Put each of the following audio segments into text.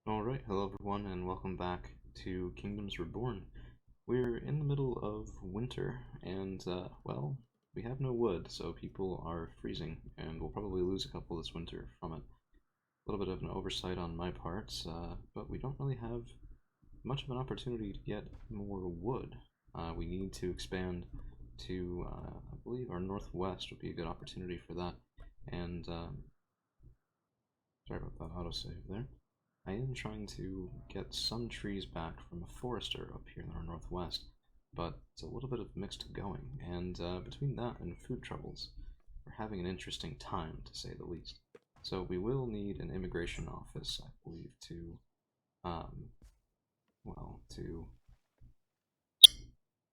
Alright, hello everyone, and welcome back to Kingdoms Reborn. We're in the middle of winter, and, well, we have no wood, so people are freezing, and we'll probably lose a couple this winter from it. A little bit of an oversight on my part, but we don't really have much of an opportunity to get more wood. We need to expand to, I believe our northwest would be a good opportunity for that, and, sorry about that autosave there. I am trying to get some trees back from a forester up here in our northwest, but it's a little bit of mixed going, and between that and food troubles, we're having an interesting time, to say the least. So we will need an immigration office, I believe, to, well, to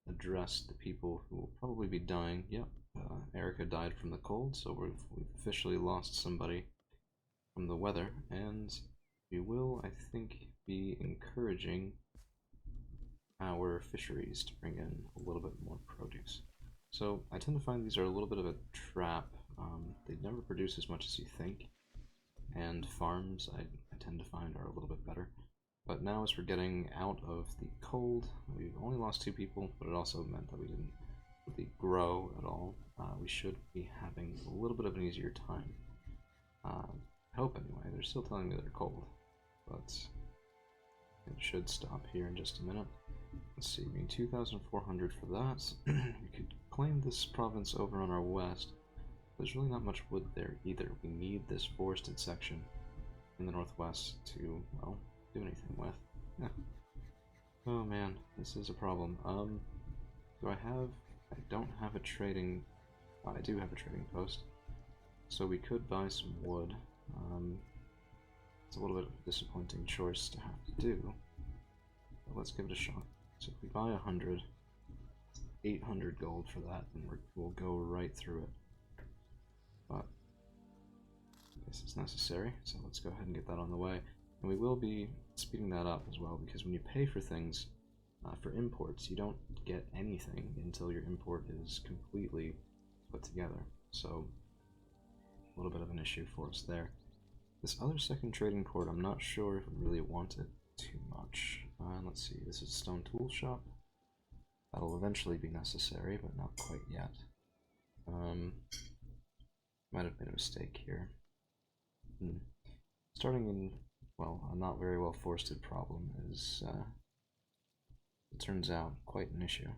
address the people who will probably be dying. Yep, Erica died from the cold, so we've officially lost somebody from the weather, and we will, I think, be encouraging our fisheries to bring in a little bit more produce. So I tend to find these are a little bit of a trap. They never produce as much as you think, and farms I tend to find are a little bit better. But now as we're getting out of the cold, we've only lost 2 people, but it also meant that we didn't really grow at all. We should be having a little bit of an easier time. I hope anyway. They're still telling me they're cold, but it should stop here in just a minute. Let's see, we need 2,400 for that. We could claim this province over on our west. There's really not much wood there either. We need this forested section in the northwest to, well, do anything with. Yeah. Oh man, this is a problem. Do I have... I don't have a trading... I do have a trading post. So we could buy some wood. It's a little bit of a disappointing choice to have to do, but let's give it a shot. So if we buy 100, 800 gold for that, and we'll go right through it. But I guess it's necessary, so let's go ahead and get that on the way. And we will be speeding that up as well, because when you pay for things, for imports, you don't get anything until your import is completely put together. So a little bit of an issue for us there. This other second trading port, I'm not sure if we really want it too much. Let's see, this is Stone Tool Shop. That'll eventually be necessary, but not quite yet. Might have made a mistake here. Starting in, well, a not very well forested problem is, it turns out, quite an issue.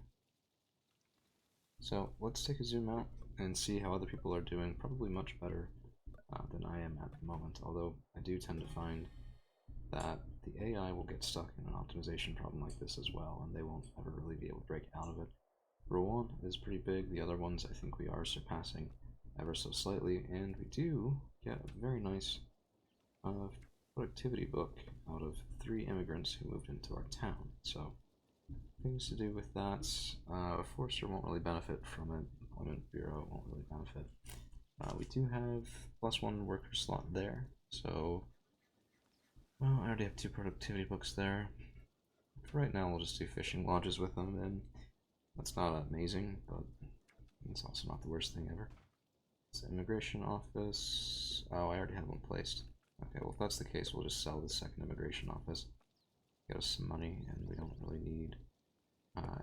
So let's take a zoom out and see how other people are doing. Probably much better than I am at the moment, although I do tend to find that the AI will get stuck in an optimization problem like this as well, and they won't ever really be able to break out of it. Reborn is pretty big. The other ones I think we are surpassing ever so slightly, and we do get a very nice productivity book out of 3 immigrants who moved into our town. So things to do with that. Forester won't really benefit from it. Employment Bureau won't really benefit. We do have +1 worker slot there, so well, I already have 2 productivity books there. For right now, we'll just do fishing lodges with them, and that's not amazing, but it's also not the worst thing ever. It's the immigration office. Oh, I already have one placed. Okay, well if that's the case, we'll just sell the second immigration office. Get us some money, and we don't really need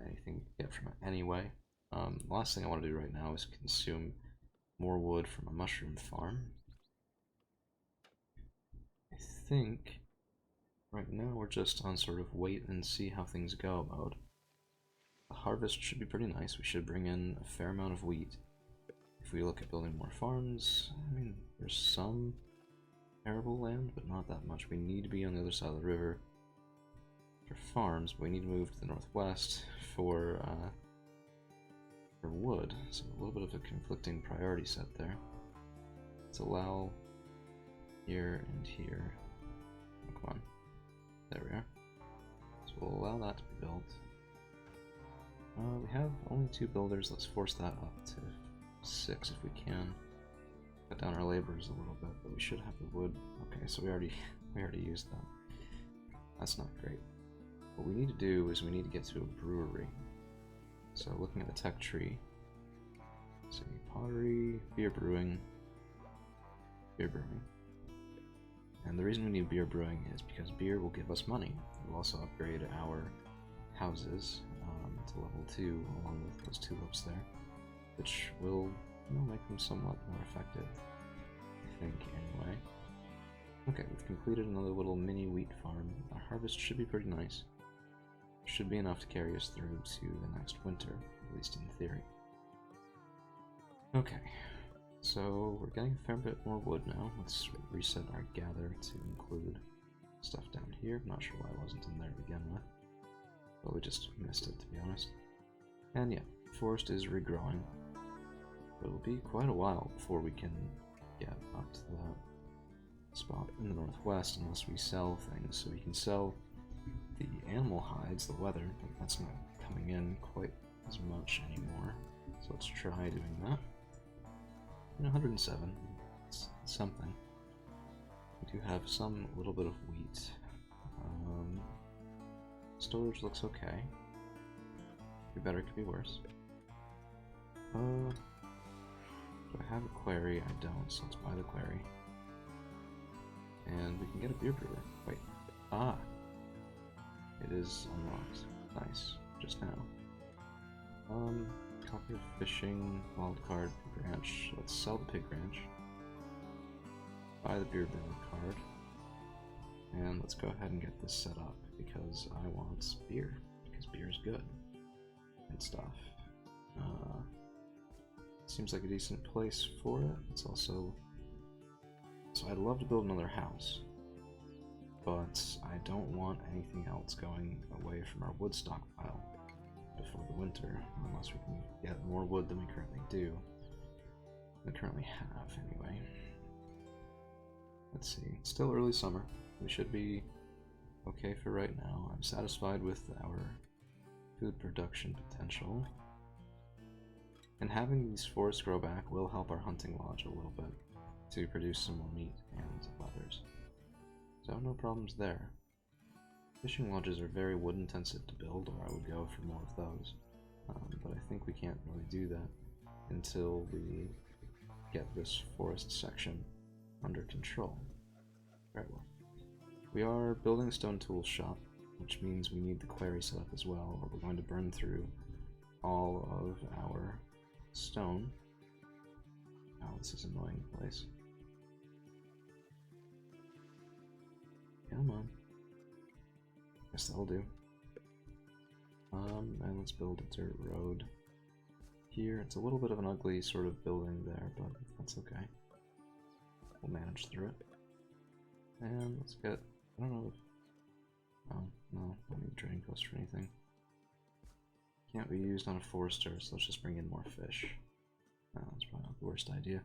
anything to get from it anyway. The last thing I want to do right now is consume more wood from a mushroom farm. I think right now we're just on sort of wait and see how things go mode. The harvest should be pretty nice. We should bring in a fair amount of wheat. If we look at building more farms, I mean, there's some arable land, but not that much. We need to be on the other side of the river for farms, but we need to move to the northwest for wood, so a little bit of a conflicting priority set there. Let's allow here and here. Oh, come on. There we are. So we'll allow that to be built. We have only 2 builders. Let's force that up to 6 if we can. Cut down our laborers a little bit, but we should have the wood. Okay, so we already used that. That's not great. What we need to do is we need to get to a brewery. So looking at the tech tree, let's see, pottery, beer brewing. And the reason we need beer brewing is because beer will give us money. It will also upgrade our houses to level 2 along with those tulips there, which will, you know, make them somewhat more effective, I think, anyway. Okay, we've completed another little mini wheat farm. Our harvest should be pretty nice. Should be enough to carry us through to the next winter, at least in theory. Okay, so we're getting a fair bit more wood now. Let's reset our gather to include stuff down here. Not sure why I wasn't in there to begin with, but we just missed it, to be honest. And yeah, forest is regrowing. But it'll be quite a while before we can get up to that spot in the northwest unless we sell things. So we can sell the animal hides, the leather, but that's not coming in quite as much anymore. So let's try doing that. 107, it's something. We do have some little bit of wheat. Storage looks okay. Could be better, could be worse. Do I have a quarry? I don't, so let's buy the quarry. And we can get a beer brewer. Wait. Ah! It is unlocked. Nice. Just now. Copy of fishing, wildcard, pig ranch. Let's sell the pig ranch. Buy the beer brewer card. And let's go ahead and get this set up because I want beer. Because beer is good. And stuff. Seems like a decent place for it. It's also... So I'd love to build another house. But I don't want anything else going away from our wood stockpile before the winter, unless we can get more wood than we currently do. We currently have, anyway. Let's see. It's still early summer. We should be okay for right now. I'm satisfied with our food production potential. And having these forests grow back will help our hunting lodge a little bit to produce some more meat and leathers. So no problems there. Fishing lodges are very wood intensive to build, or I would go for more of those. But I think we can't really do that until we get this forest section under control. Very well. We are building a stone tool shop, which means we need the quarry set up as well, or we're going to burn through all of our stone. Oh, this is an annoying place. Come on. Guess that'll do. And let's build a dirt road here. It's a little bit of an ugly sort of building there, but that's okay. We'll manage through it. And let's get, I don't know if, oh, no, I don't need a trading post for anything. Can't be used on a forester, so let's just bring in more fish. That's probably not the worst idea.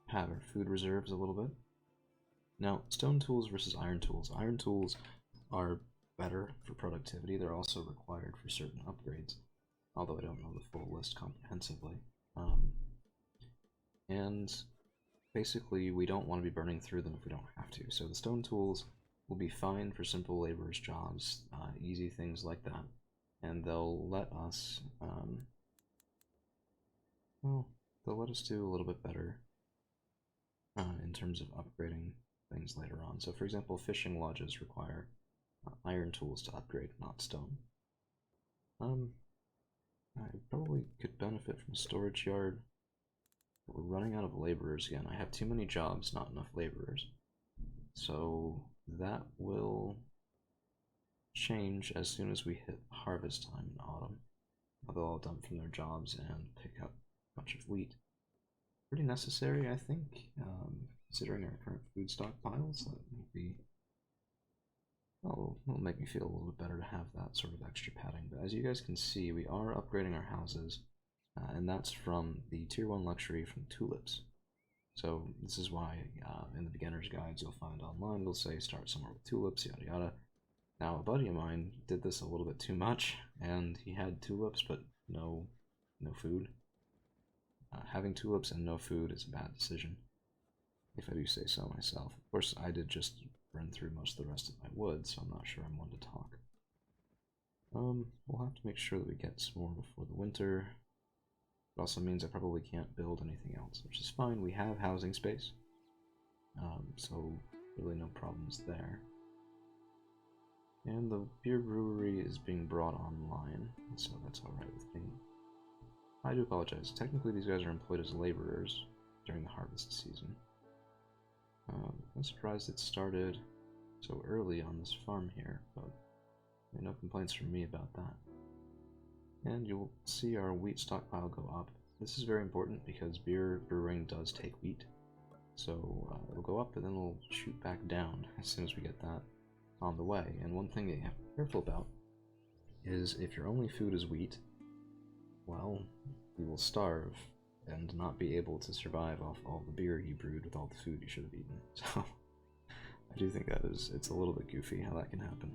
Have our food reserves a little bit. Now, stone tools versus iron tools. Iron tools are better for productivity. They're also required for certain upgrades, although I don't know the full list comprehensively. And basically, we don't want to be burning through them if we don't have to. So the stone tools will be fine for simple laborers' jobs, easy things like that. And they'll let us, well, they'll let us do a little bit better in terms of upgrading things later on. So for example, fishing lodges require iron tools to upgrade, not stone. I probably could benefit from a storage yard. But we're running out of laborers again. I have too many jobs, not enough laborers. So that will change as soon as we hit harvest time in autumn. They'll all dump from their jobs and pick up a bunch of wheat. Pretty necessary, I think, considering our current food stockpiles. That will be, well, it'll make me feel a little bit better to have that sort of extra padding. But as you guys can see, we are upgrading our houses, and that's from the Tier 1 luxury from tulips. So this is why in the beginner's guides you'll find online, it'll say start somewhere with tulips, yada yada. Now a buddy of mine did this a little bit too much, and he had tulips but no food. Having tulips and no food is a bad decision, if I do say so myself. Of course, I did just burn through most of the rest of my wood, so I'm not sure I'm one to talk. We'll have to make sure that we get some more before the winter. It also means I probably can't build anything else, which is fine. We have housing space, so really no problems there. And the beer brewery is being brought online, so that's alright with me. I do apologize. Technically, these guys are employed as laborers during the harvest season. I'm surprised it started so early on this farm here, but no complaints from me about that. And you'll see our wheat stockpile go up. This is very important because beer brewing does take wheat. So it'll go up and then it'll shoot back down as soon as we get that on the way. And one thing that you have to be careful about is if your only food is wheat, well, you will starve and not be able to survive off all the beer you brewed with all the food you should have eaten. So I do think it's a little bit goofy how that can happen.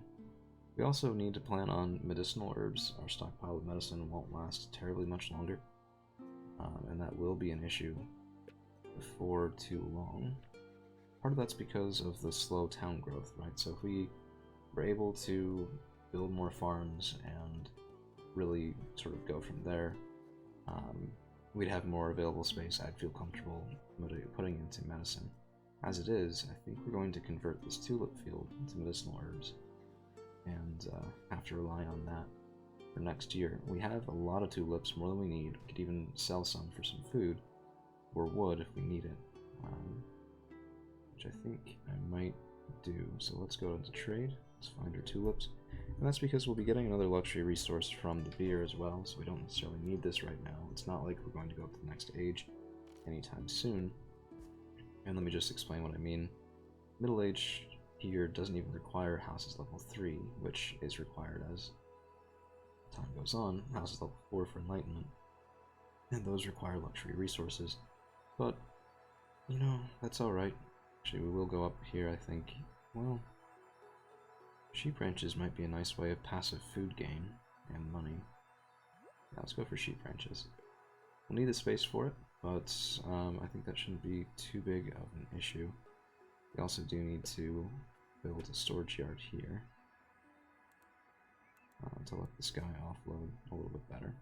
We also need to plan on medicinal herbs. Our stockpile of medicine won't last terribly much longer, and that will be an issue before too long. Part of that's because of the slow town growth, right? So if we were able to build more farms and really sort of go from there, we'd have more available space. I'd feel comfortable putting into medicine. As it is, I think we're going to convert this tulip field into medicinal herbs and have to rely on that for next year. We have a lot of tulips, more than we need. We could even sell some for some food or wood if we need it, which I think I might do. So let's go into trade. Let's find our tulips. And that's because we'll be getting another luxury resource from the beer as well, so we don't necessarily need this right now. It's not like we're going to go up to the next age anytime soon. And let me just explain what I mean. Middle age here doesn't even require houses level 3, which is required as time goes on. Houses level 4 for enlightenment. And those require luxury resources. But, you know, that's alright. Actually, we will go up here, I think. Well, sheep ranches might be a nice way of passive food gain and money. Yeah, let's go for sheep ranches. We'll need the space for it, but I think that shouldn't be too big of an issue. We also do need to build a storage yard here to let this guy offload a little bit better.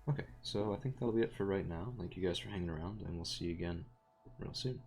Okay, so I think that'll be it for right now. Thank you guys for hanging around, and we'll see you again real soon.